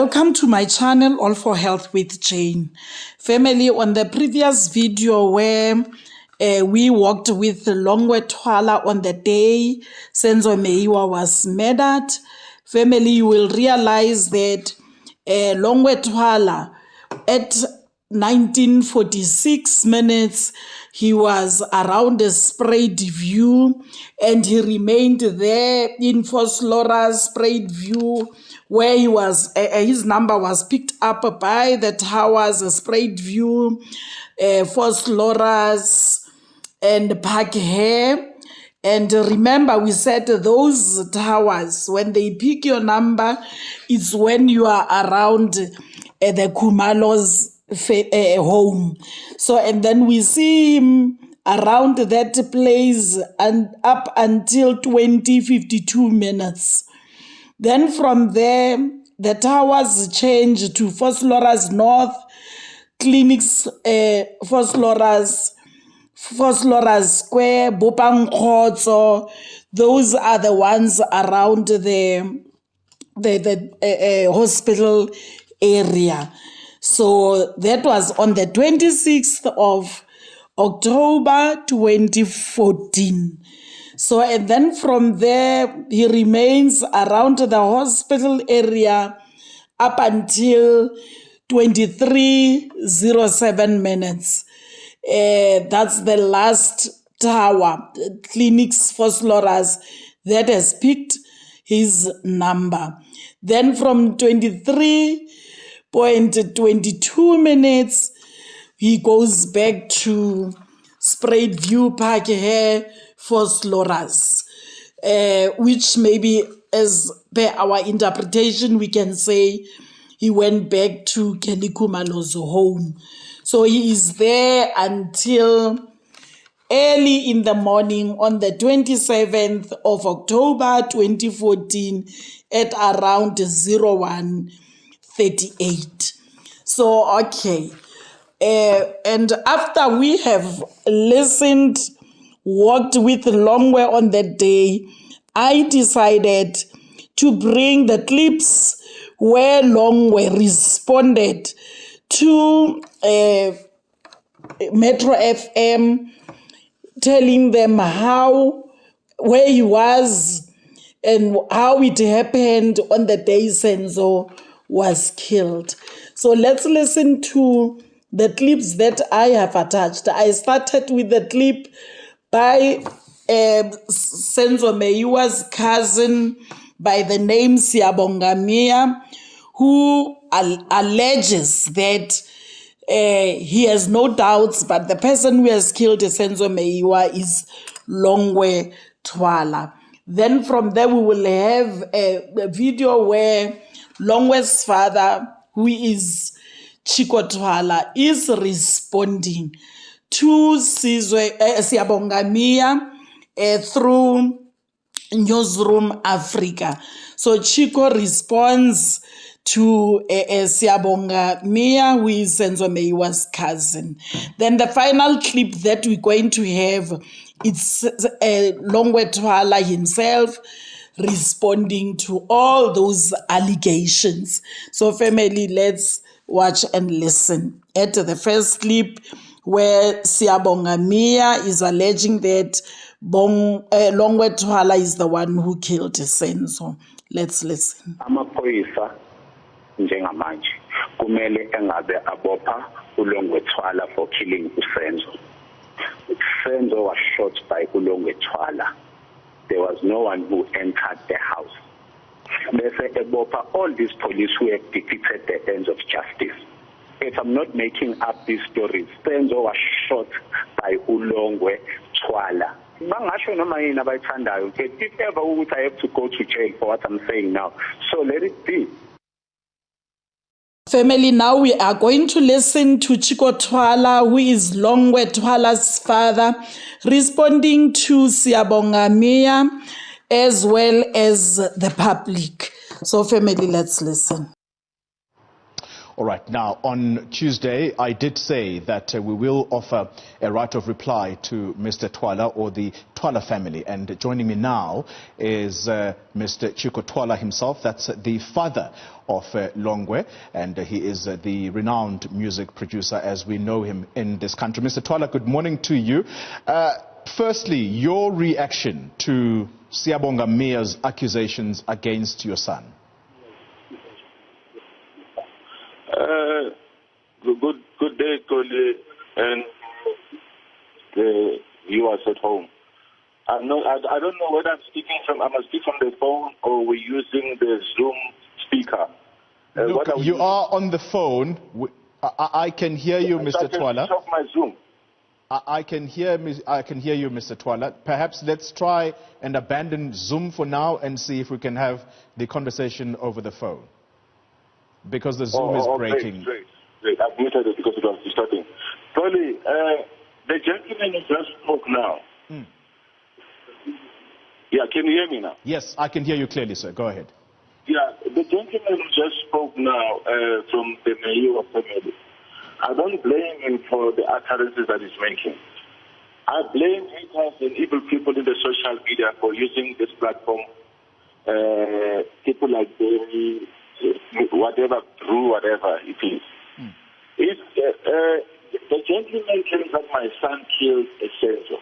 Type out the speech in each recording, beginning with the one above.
Welcome to my channel, All for Health with Jane. Family, on the previous video where we walked with Longwe Twala on the day Senzo Meyiwa was murdered, family, you will realize that Longwe Twala at 1946 minutes, he was around the sprayed view and he remained there in Phoslora's sprayed view where he was, his number was picked up by the towers, sprayed view, Phoslora's and Park Hair. And remember, we said those towers, when they pick your number, it's when you are around the Khumalos home. So, and then we see him around that place and up until 20:52 minutes. Then from there, the towers changed to Phoslora's North Clinics, Phoslora's Square, Bopang Khotso. Those are the ones around the hospital area. So that was on the 26th of October 2014. So, and then from there, he remains around the hospital area up until 23:07 minutes. That's the last tower, Clinics Phoslora's, that has picked his number. Then from 23:22 minutes, he goes back to Sprayed View Park Hair Phoslora's, which maybe as per our interpretation, we can say he went back to Khumalos' home. So he is there until early in the morning on the 27th of October 2014 at around 01:38. So, okay. And after we have walked with Longwe on that day, I decided to bring the clips where Longwe responded to Metro FM, telling them where he was and how it happened on the day Senzo was killed. So let's listen to the clips that I have attached. I started with the clip by Senzo Meyiwa's cousin by the name Mia, who alleges that he has no doubts, but the person who has killed Senzo Meyiwa is Longwe Twala. Then from there, we will have a video where Longwe's father, who is Chicco Twala, is responding to Mia through Newsroom Africa. So Chicco responds to Mia, who is Senzo Meyiwa's cousin. Then the final clip that we're going to have, it's Longwe Twala himself responding to all those allegations. So family, let's watch and listen at the first clip where Mia is alleging that Longwe Twala is the one who killed Senzo. Let's listen. Amaphoyisa njengamanje kumele engabe abopha uLongwe Twala for killing uSenzo. Senzo was shot by uLongwe Twala. There was no one who entered the house. Bese ebopha all these police who have defeated the ends of justice. If I'm not making up these stories, Senzo was shot by uLongwe Twala. Bangasho noma yini abayithandayo, if ever ukuthi I have to go to jail for what I'm saying now, so let it be. Family, now we are going to listen to Chicco Twala, who is Longwe Twala's father, responding to Mia as well as the public. So family, let's listen. All right. Now, on Tuesday, I did say that we will offer a right of reply to Mr. Twala or the Twala family. And joining me now is Mr. Chicco Twala himself. That's the father of Longwe, and he is the renowned music producer as we know him in this country. Mr. Twala, good morning to you. Firstly, your reaction to Siyabonga Meyiwa's accusations against your son. Good day, Koli, and the viewers at home. I don't know whether I'm speaking from. I must speak from the phone or we're using the Zoom speaker. Look, you are on the phone. I can hear you, Mr. Twala. Stop my Zoom. I can hear you, Mr. Twala. Perhaps let's try and abandon Zoom for now and see if we can have the conversation over the phone, because the Zoom is breaking. Great. I've muted it because it was distorting. Koli, the gentleman who just spoke now. Yeah, can you hear me now? Yes, I can hear you clearly, sir. Go ahead. Yeah, the gentleman who just spoke now from the Meyiwa family, I don't blame him for the utterances that he's making. I blame haters and evil people in the social media for using this platform. People like Barry, whatever, Drew, whatever it is. If the gentleman claims that my son killed a Senzo,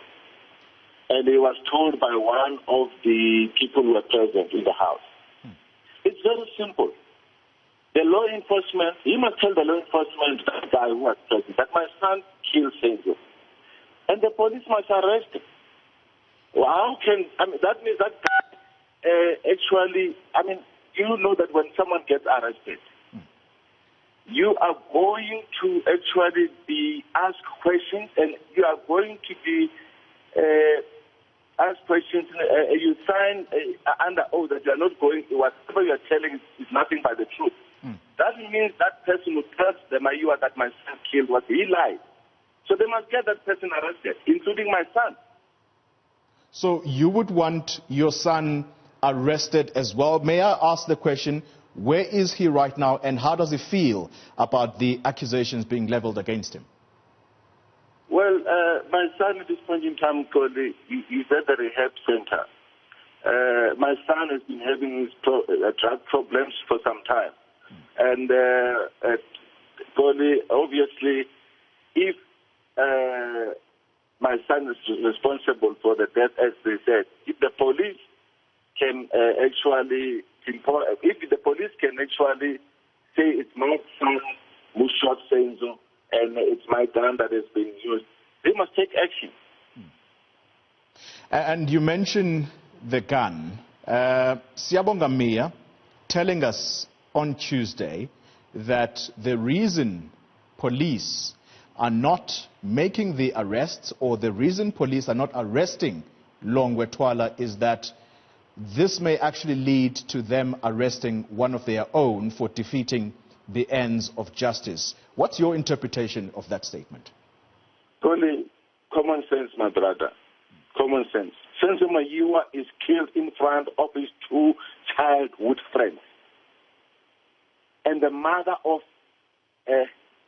and he was told by one of the people who were present in the house. It's very simple. The law enforcement, he must tell the law enforcement, that guy who was present, that my son killed Senzo. And the police must arrest him. Well, that means that guy you know that when someone gets arrested, you are going to actually be asked questions, and you are going to be asked questions. You sign under oath that you are not going, whatever you are telling is nothing but the truth. That means that person who tells the Meyiwa that my son killed he lied. So they must get that person arrested, including my son. So you would want your son arrested as well. May I ask the question, where is he right now, and how does he feel about the accusations being leveled against him? Well, my son at this point in time, he's at the rehab center. My son has been having his drug problems for some time. And obviously, if my son is responsible for the death, as they said, if the police can if the police can actually say it's my son who shot Senzo and it's my gun that has been used, they must take action. And you mentioned the gun. Siyabonga Meyiwa telling us on Tuesday that the reason police are not making the arrests, or the reason police are not arresting Longwe Twala, is that this may actually lead to them arresting one of their own for defeating the ends of justice. What's your interpretation of that statement? Only common sense, my brother. Common sense. Senzo Meyiwa is killed in front of his two childhood friends. And the mother of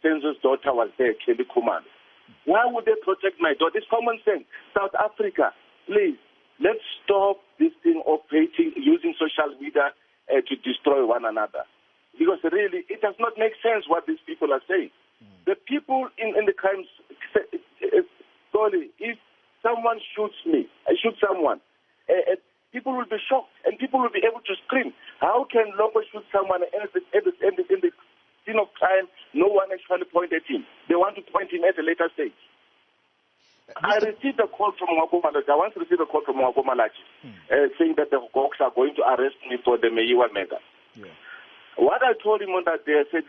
Senzo's daughter was there, Kelly Khumalos. Why would they protect my daughter? It's common sense. South Africa, please, let's stop this thing of hating, using social media to destroy one another. Because really, it does not make sense what these people are saying. The people in the crimes, sorry, if someone shoots me, I shoot someone, people will be shocked and people will be able to scream. How can Longwe shoot someone and in the scene of crime, no one actually pointed him? They want to point him at a later stage. I received a call from Mwagomalachi. I once received a call from Mwagomalachi saying that the Hawks are going to arrest me for the Meyiwa murder. Yeah. What I told him on that day, I said,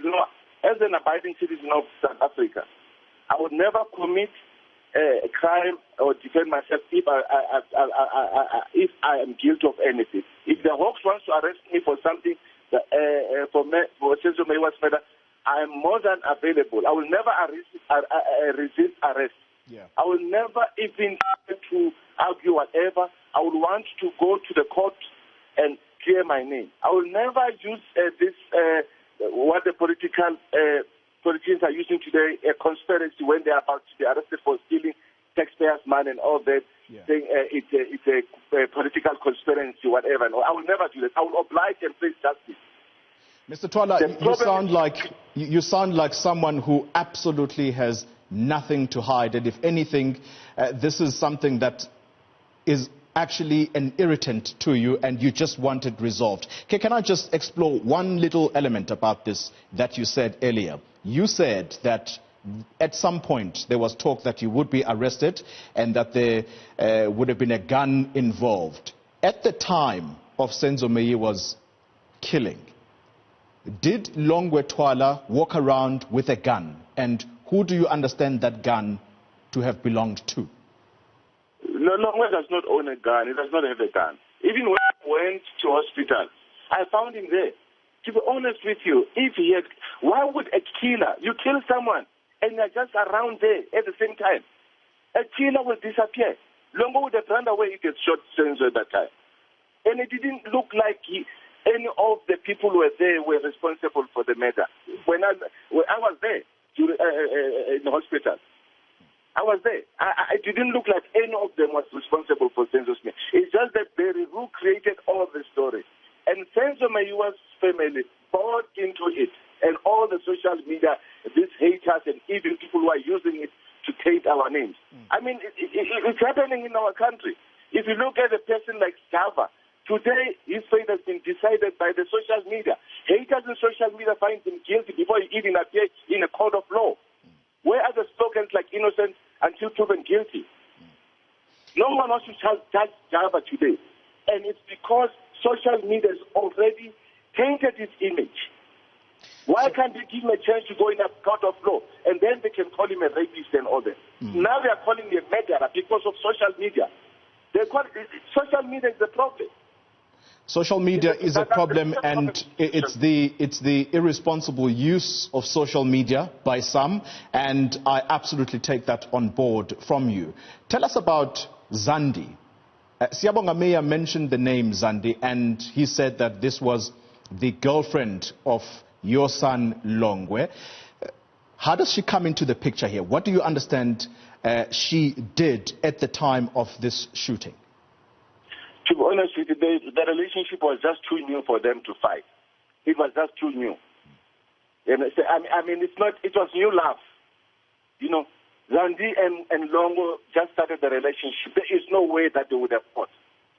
as an abiding citizen of South Africa, I would never commit a crime or defend myself if I am guilty of anything. If the Hawks wants to arrest me for something, for Senzo Meyiwa's murder, I am more than available. I will never resist arrest. Yeah. I will never even try to argue whatever. I would want to go to the court and clear my name. I will never use what the politicians politicians are using today, a conspiracy when they are about to be arrested for stealing taxpayers' money and all that, saying it's a political conspiracy, whatever. No, I will never do that. I will oblige and face justice. Mr. Twala, you sound like someone who absolutely has nothing to hide, and if anything, this is something that is actually an irritant to you and you just want it resolved. Can I just explore one little element about this that you said earlier? You said that at some point there was talk that you would be arrested and that there would have been a gun involved. At the time of Senzo Meyiwa's killing, did Longwe Twala walk around with a gun? And who do you understand that gun to have belonged to? No, Longwe does not own a gun. He does not have a gun. Even when I went to hospital, I found him there. To be honest with you, if he had, why would a killer, you kill someone and you're just around there at the same time, a killer will disappear. Longwe would have run away if he had shot Senzo at that time. And it didn't look like any of the people who were there were responsible for the murder. When I was there in the hospital, I was there. It didn't look like any of them was responsible for Senzo's murder. It's just that Berry who created all the story. And Senzo Meyiwa's family bought into it. And all the social media, these haters and even people who are using it to taint our names. I mean, it's happening in our country. If you look at a person like Java, today his fate has been decided by the social media. Haters in social media find him guilty before he even appears in a court of law. Where are the slogans like innocent until proven guilty? No one wants to judge Java today. And it's because social media has already tainted his image. Why can't they give him a chance to go in a court of law? And then they can call him a rapist and all that. Now they are calling him a murderer because of social media. Social media is the problem. Social media is a problem, and it's the irresponsible use of social media by some, and I absolutely take that on board from you. Tell us about Zandi. Siyabonga Meya mentioned the name Zandi, and he said that this was the girlfriend of your son Longwe. How does she come into the picture here? What do you understand she did at the time of this shooting? To be honest with you, the relationship was just too new for them to fight. It was just too new. And I mean, it was new love. You know, Zandi and Longwe just started the relationship. There is no way that they would have fought.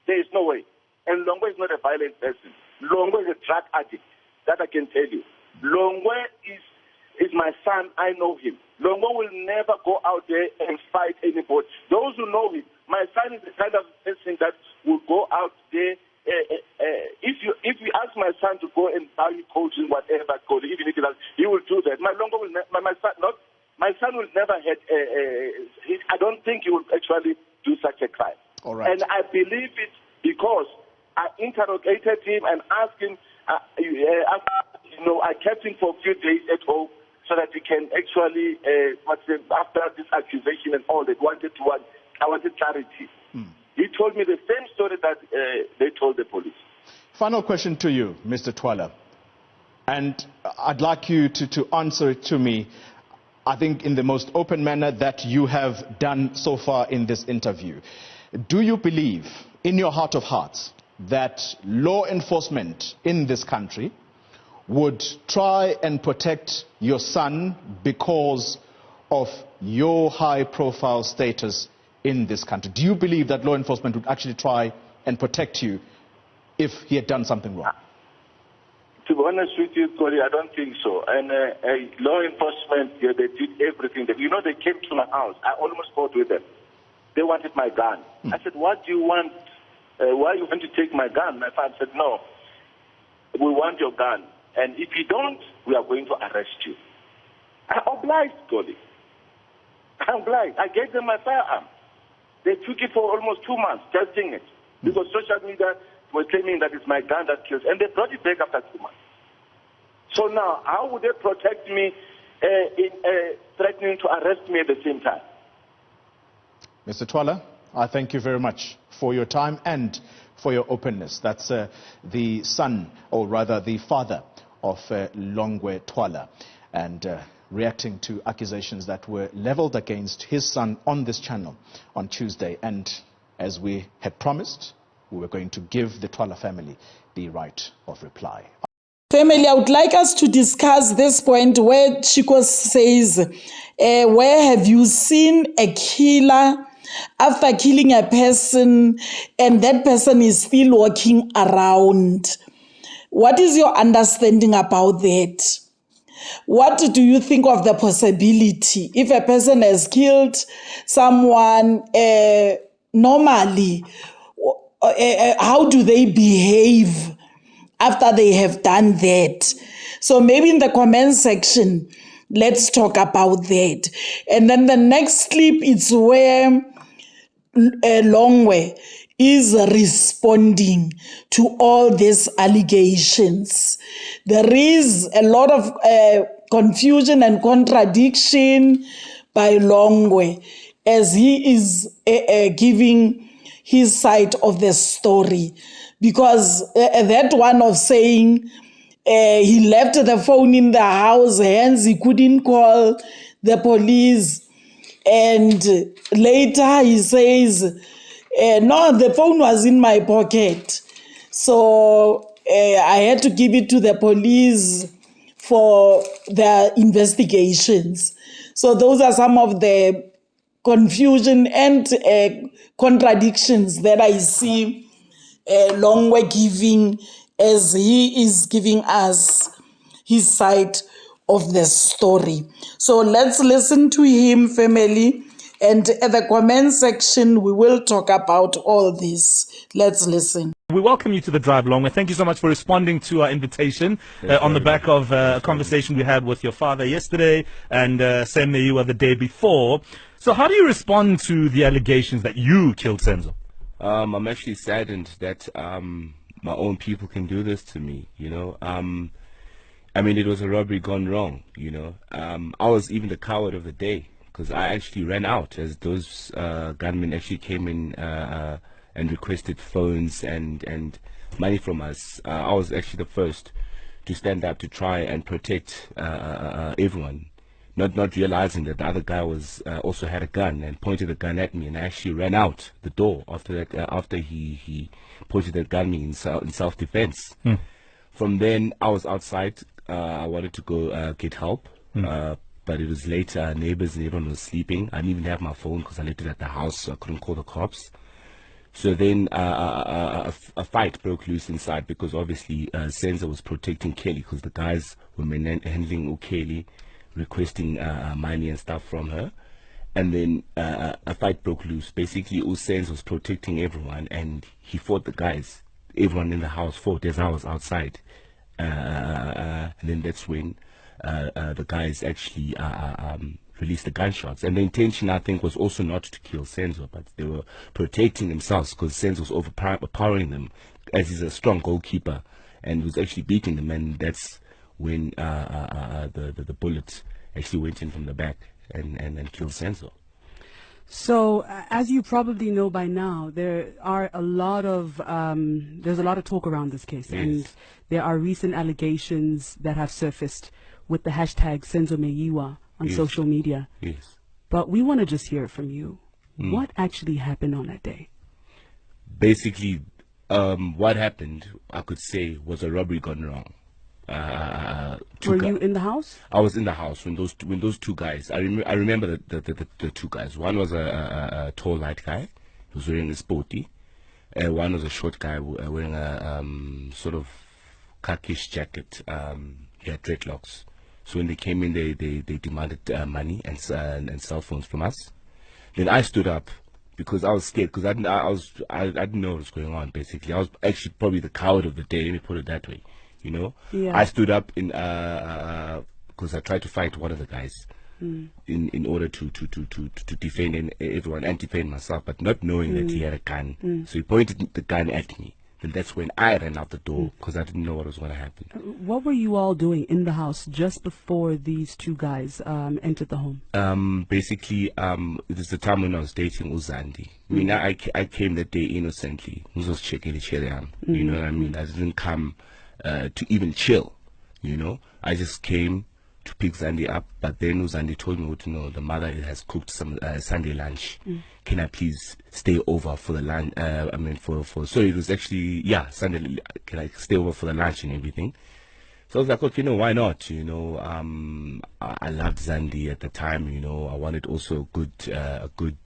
There is no way. And Longwe is not a violent person. Longwe is a drug addict. That I can tell you. Longwe is my son. I know him. Longwe will never go out there and fight anybody. Those who know him, my son is the kind of person that will go out there. If you ask my son to go and buy coaching, whatever, even if he will do that. My son will never have. I don't think he will actually do such a crime. All right. And I believe it because I interrogated him and asked him. I kept him for a few days at home so that he can actually, after this accusation and all that, I wanted clarity. He told me the same story that they told the police. Final question to you, Mr. Twala. And I'd like you to answer it to me, I think, in the most open manner that you have done so far in this interview. Do you believe, in your heart of hearts, that law enforcement in this country would try and protect your son because of your high-profile status in this country? Do you believe that law enforcement would actually try and protect you if he had done something wrong? To be honest with you, Corey, I don't think so. And law enforcement, they did everything. They came to my house. I almost fought with them. They wanted my gun. I said, what do you want? Why you want to take my gun? My father said, no, we want your gun. And if you don't, we are going to arrest you. I obliged, Goli. I obliged. I gave them my firearm. They took it for almost 2 months, testing it. Because social media were claiming that it's my gun that kills. And they brought it back after 2 months. So now, how would they protect me threatening to arrest me at the same time? Mr. Twala, I thank you very much for your time and for your openness. That's the son, or rather the father, of Longwe Twala, and reacting to accusations that were leveled against his son on this channel on Tuesday. And as we had promised, we were going to give the Twala family the right of reply. Family, I would like us to discuss this point where Chicco says, where have you seen a killer after killing a person and that person is still walking around? What is your understanding about that? What do you think of the possibility if a person has killed someone normally, how do they behave after they have done that? So maybe in the comment section, let's talk about that. And then the next clip is where Longwe is responding to all these allegations. There is a lot of confusion and contradiction by Longwe as he is giving his side of the story, because that one of saying he left the phone in the house, hence he couldn't call the police, and later he says, no, the phone was in my pocket, so I had to give it to the police for their investigations. So those are some of the confusion and contradictions that I see Longwe giving as he is giving us his side of the story. So let's listen to him, family, and at the comment section we will talk about all this. Let's listen. We welcome you to the drive, Longwe. Thank you so much for responding to our invitation on the back of a conversation we had with your father yesterday and Senzo Meyiwa the day before. So how do you respond to the allegations that you killed Senzo? I'm actually saddened that my own people can do this to me, you know. I mean, it was a robbery gone wrong, you know. I was even the coward of the day because I actually ran out as those gunmen actually came in and requested phones and money from us. I was actually the first to stand up to try and protect everyone, not realizing that the other guy was also had a gun and pointed the gun at me, and I actually ran out the door after that. After he pointed the gun at me in self-defense. From then I was outside. I wanted to go get help, but it was late. Neighbors and everyone was sleeping. I didn't even have my phone because I left it at the house, so I couldn't call the cops. So then a fight broke loose inside because obviously Senzo was protecting Kelly because the guys were handling Kelly, requesting money and stuff from her. And then a fight broke loose. Basically, Senzo was protecting everyone and he fought the guys. Everyone in the house fought as I was outside. And then that's when the guys actually released the gunshots. And the intention, I think, was also not to kill Senzo, but they were protecting themselves because Senzo was overpowering them as he's a strong goalkeeper and was actually beating them. And that's when the bullet actually went in from the back and killed Senzo. So, as you probably know by now, there's a lot of talk around this case, yes. And there are recent allegations that have surfaced with the hashtag Senzo Meyiwa on yes. social media. Yes. But we want to just hear from you. What actually happened on that day? Basically, what happened, I could say, was a robbery gone wrong. Were you in the house? I was in the house when those two guys. I remember the two guys. One was a tall, light guy who was wearing a sporty. One was a short guy wearing a sort of khaki-ish jacket. He had dreadlocks. So when they came in, they demanded money and cell phones from us. Then I stood up because I was scared because I didn't know what was going on. Basically, I was actually probably the coward of the day. Let me put it that way. You know, yeah. I stood up in because I tried to fight one of the guys in order to defend everyone and defend myself, but not knowing that he had a gun. So he pointed the gun at me. Then that's when I ran out the door because I didn't know what was going to happen. What were you all doing in the house just before these two guys entered the home? Basically, it was the time when I was dating Uzandi. I mean, I came that day innocently. I was checking the chair. You know what I mean? I didn't come to even chill. You know, I just came to pick Zandi up, but then Zandi told me, to know the mother has cooked some Sunday lunch. Can I please stay over for the lunch? So it was actually, Sunday, can I stay over for the lunch and everything? So I was like, okay, why not? You know, I loved Zandi at the time. You know, I wanted also a good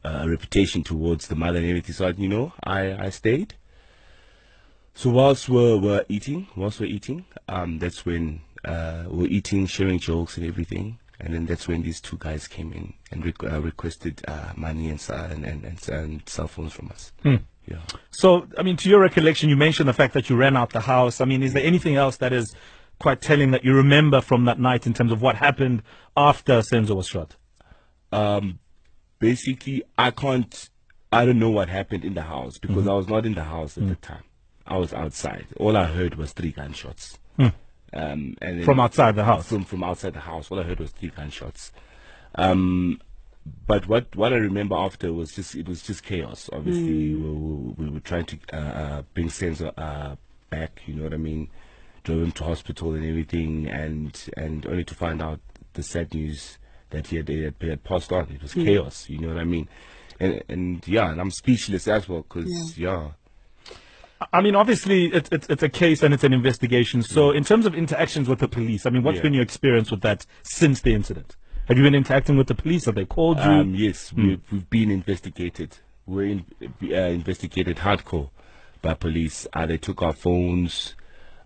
reputation towards the mother and everything. So I stayed. So whilst we're eating, that's when we're eating, sharing jokes and everything, and then that's when these two guys came in and requested money and cell phones from us. Yeah. So, I mean, to your recollection, you mentioned the fact that you ran out the house. I mean, is there anything else that is quite telling that you remember from that night in terms of what happened after Senzo was shot? Basically, I don't know what happened in the house because I was not in the house at the time. I was outside. All I heard was 3 gunshots. And then from outside the house? From outside the house. All I heard was 3 gunshots. But what I remember after was just chaos. Obviously, we were trying to bring Senzo back, you know what I mean? Drove him to hospital and everything, and only to find out the sad news that he had passed on. It was chaos, you know what I mean? And I'm speechless as well because, I mean, obviously, it's a case and it's an investigation. So in terms of interactions with the police, I mean, what's been your experience with that since the incident? Have you been interacting with the police? Have they called you? Yes, we've been investigated. We're investigated hardcore by police. They took our phones.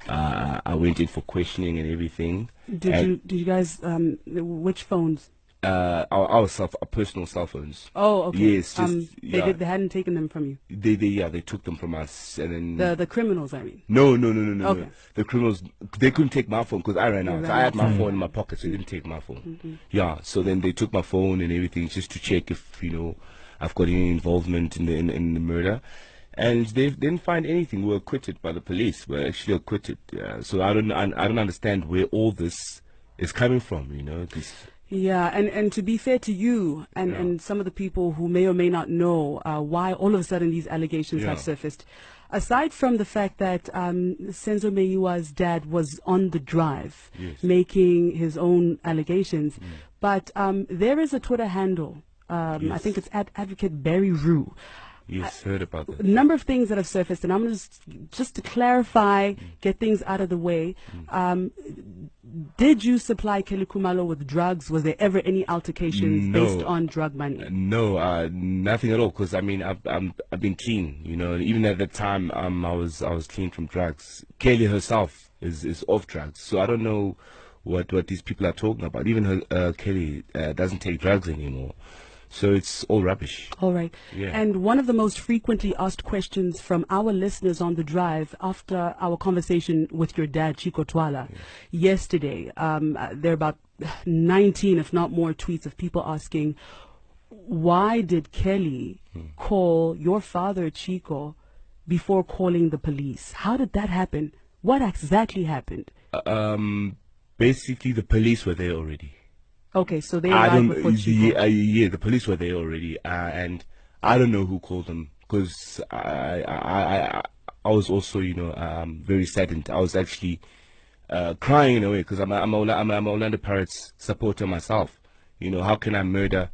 I went in for questioning and everything. Did you guys, which phones? Our personal cell phones. Oh, okay. Yes, they hadn't taken them from you. They took them from us, and then the criminals, I mean. No. Okay. The criminals, they couldn't take my phone because I ran out. So I had my phone in my pocket, so they didn't take my phone. So then they took my phone and everything just to check if I've got any involvement in the murder. And they didn't find anything. We were acquitted by the police. We were actually acquitted. So I don't understand where all this is coming from. Yeah, and to be fair to you and some of the people who may or may not know why all of a sudden these allegations have surfaced, aside from the fact that Senzo Meyiwa's dad was on the drive making his own allegations, but there is a Twitter handle, I think it's at Advocate Barry Rue. Yes, heard about that. A number of things that have surfaced, and I'm going to just to clarify, get things out of the way. Did you supply Kelly Khumalo with drugs? Was there ever any altercations based on drug money? No, nothing at all. Because I mean, I've been clean. Even at that time, I was clean from drugs. Kelly herself is off drugs, so I don't know what these people are talking about. Even Kelly doesn't take drugs anymore. So it's all rubbish. All right. Yeah. And one of the most frequently asked questions from our listeners on the drive after our conversation with your dad, Chicco Twala, yesterday, there are about 19, if not more, tweets of people asking, why did Kelly call your father, Chicco, before calling the police? How did that happen? What exactly happened? Basically, the police were there already. Okay, so they arrived before Chicco. The police were there already, and I don't know who called them because I was also, very saddened. I was actually crying in a way because I'm a Orlando Pirates supporter myself. How can I murder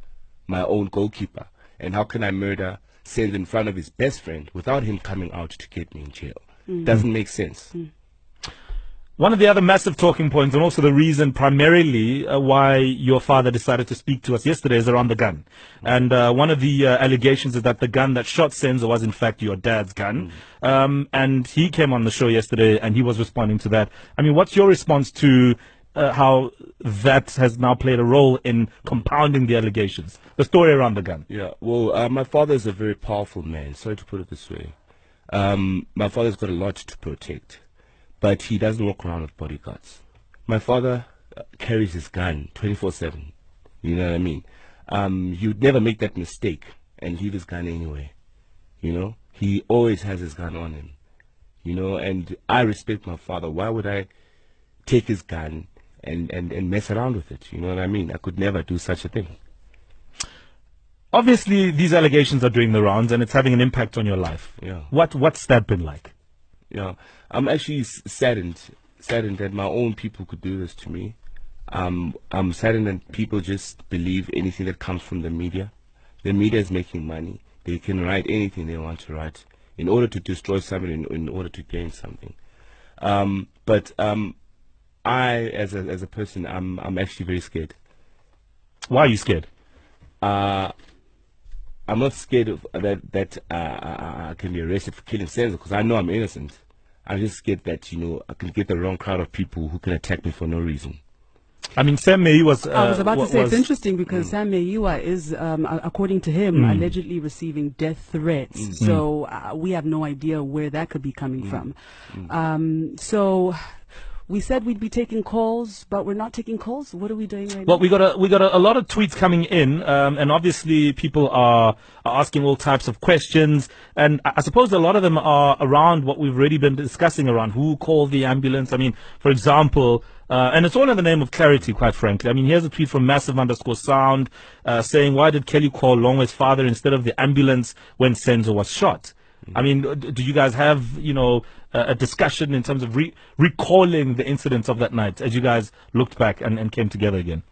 my own goalkeeper, and how can I murder Senzo in front of his best friend without him coming out to get me in jail? Doesn't make sense. One of the other massive talking points, and also the reason primarily why your father decided to speak to us yesterday, is around the gun. And one of the allegations is that the gun that shot Senzo was in fact your dad's gun. And he came on the show yesterday and he was responding to that. I mean, what's your response to how that has now played a role in compounding the allegations, the story around the gun? Yeah, well, my father is a very powerful man. Sorry to put it this way. My father's got a lot to protect. But he doesn't walk around with bodyguards. My father carries his gun 24/7. You know what I mean? He would never make that mistake and leave his gun anywhere. He always has his gun on him. And I respect my father. Why would I take his gun and mess around with it? You know what I mean? I could never do such a thing. Obviously, these allegations are doing the rounds and it's having an impact on your life. Yeah. What's that been like? Yeah, I'm actually saddened saddened that my own people could do this to me. I'm saddened that people just believe anything that comes from the media. The media is making money. They can write anything they want to write in order to destroy somebody, in order to gain something. But I, as a person, I'm actually very scared. Why are you scared? I'm not scared of that I can be arrested for killing Senzo, because I know I'm innocent. I'm just scared that, I can get the wrong crowd of people who can attack me for no reason. I mean, Sam Meyiwa was... I was about to say, it's interesting because Sam Meyiwa is, according to him, allegedly receiving death threats. So we have no idea where that could be coming from. So we said we'd be taking calls, but we're not taking calls. What are we doing right now? Well, we got a lot of tweets coming in, and obviously people are asking all types of questions, and I suppose a lot of them are around what we've already been discussing around who called the ambulance. I mean, for example, and it's all in the name of clarity, quite frankly. I mean, here's a tweet from Massive_Sound saying, why did Kelly call Longwe's father instead of the ambulance when Senzo was shot? I mean, do you guys have, a discussion in terms of recalling the incidents of that night as you guys looked back and came together again?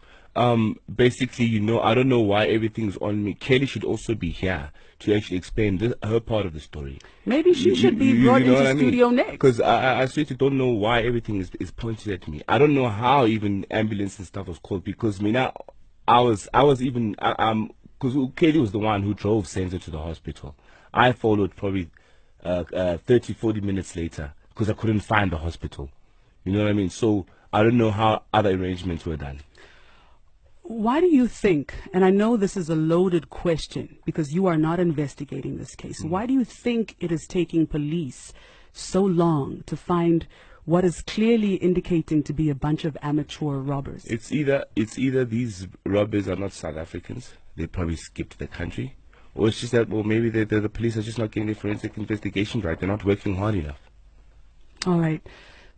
Basically, I don't know why everything's on me. Kelly should also be here to actually explain her part of the story. Maybe she should be brought into studio next. Because I seriously don't know why everything is pointed at me. I don't know how even ambulance and stuff was called, because I was even because Kelly was the one who drove Senzo to the hospital. I followed probably 30, 40 minutes later because I couldn't find the hospital. You know what I mean? So I don't know how other arrangements were done. Why do you think, and I know this is a loaded question because you are not investigating this case, why do you think it is taking police so long to find what is clearly indicating to be a bunch of amateur robbers? It's either these robbers are not South Africans, they probably skipped the country, or it's just that, well, maybe the police are just not getting their forensic investigation right. They're not working hard enough. All right.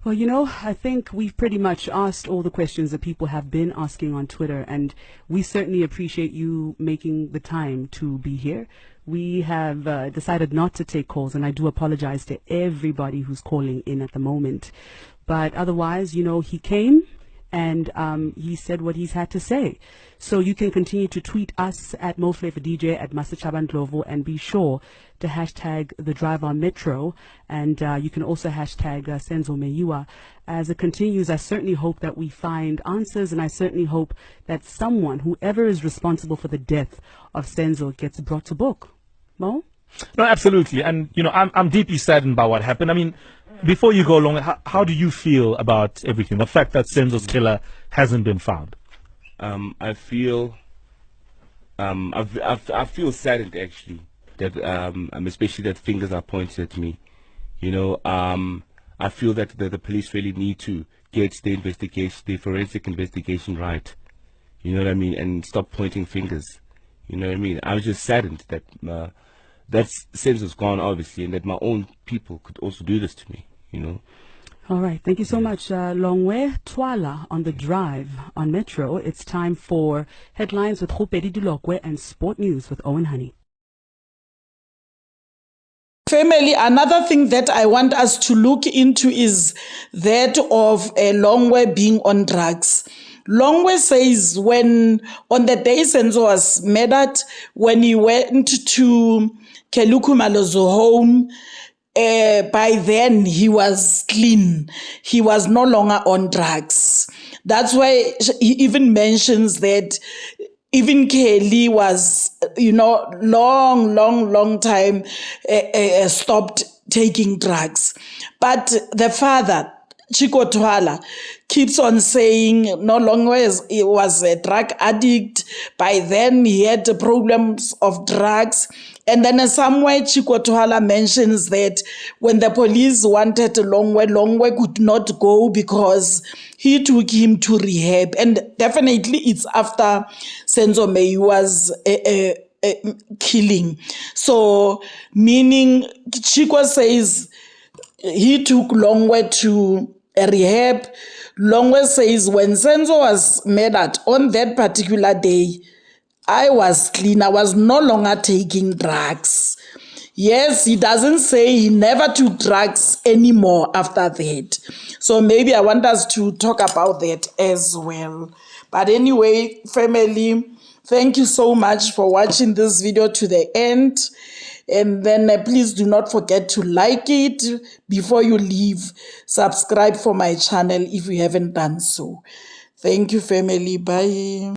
Well, I think we've pretty much asked all the questions that people have been asking on Twitter, and we certainly appreciate you making the time to be here. We have decided not to take calls, and I do apologize to everybody who's calling in at the moment. But otherwise, he came and he said what he's had to say. So you can continue to tweet us at MoFlavorDJ, at Master Chabandlovo, and be sure to hashtag the Drive on Metro, and you can also hashtag Senzo Meyiwa. As it continues, I certainly hope that we find answers, and I certainly hope that someone, whoever is responsible for the death of Senzo, gets brought to book. Mo? No, absolutely. And, I'm deeply saddened by what happened. I mean, before you go along, how do you feel about everything? The fact that Senzo's killer hasn't been found? I feel saddened, actually, that especially that fingers are pointed at me. I feel that the police really need to get the investigation, the forensic investigation right. You know what I mean? And stop pointing fingers. You know what I mean? I was just saddened that that Senzo's gone, obviously, and that my own people could also do this to me. All right. Thank you so much. Longwe Twala on the Drive on Metro. It's time for headlines with Khupedi Dulokwe and sport news with Owen Honey. Family, another thing that I want us to look into is that of Longwe being on drugs. Longwe says on the day Senzo was murdered, when he went to Khumalos' home, by then he was clean. He was no longer on drugs. That's why he even mentions that even Kelly was, long time stopped taking drugs. But the father, Chicco Twala, keeps on saying no longer he was a drug addict. By then he had problems of drugs. And then somewhere Chicco Twala mentions that when the police wanted Longwe could not go because he took him to rehab. And definitely it's after Senzo Meyiwa's killing. So meaning Chicco says he took Longwe to a rehab. Longwe says when Senzo was murdered on that particular day, I was clean. I was no longer taking drugs. Yes, he doesn't say he never took drugs anymore after that. So maybe I want us to talk about that as well. But anyway, family, thank you so much for watching this video to the end. And then please do not forget to like it before you leave. Subscribe for my channel if you haven't done so. Thank you, family. Bye.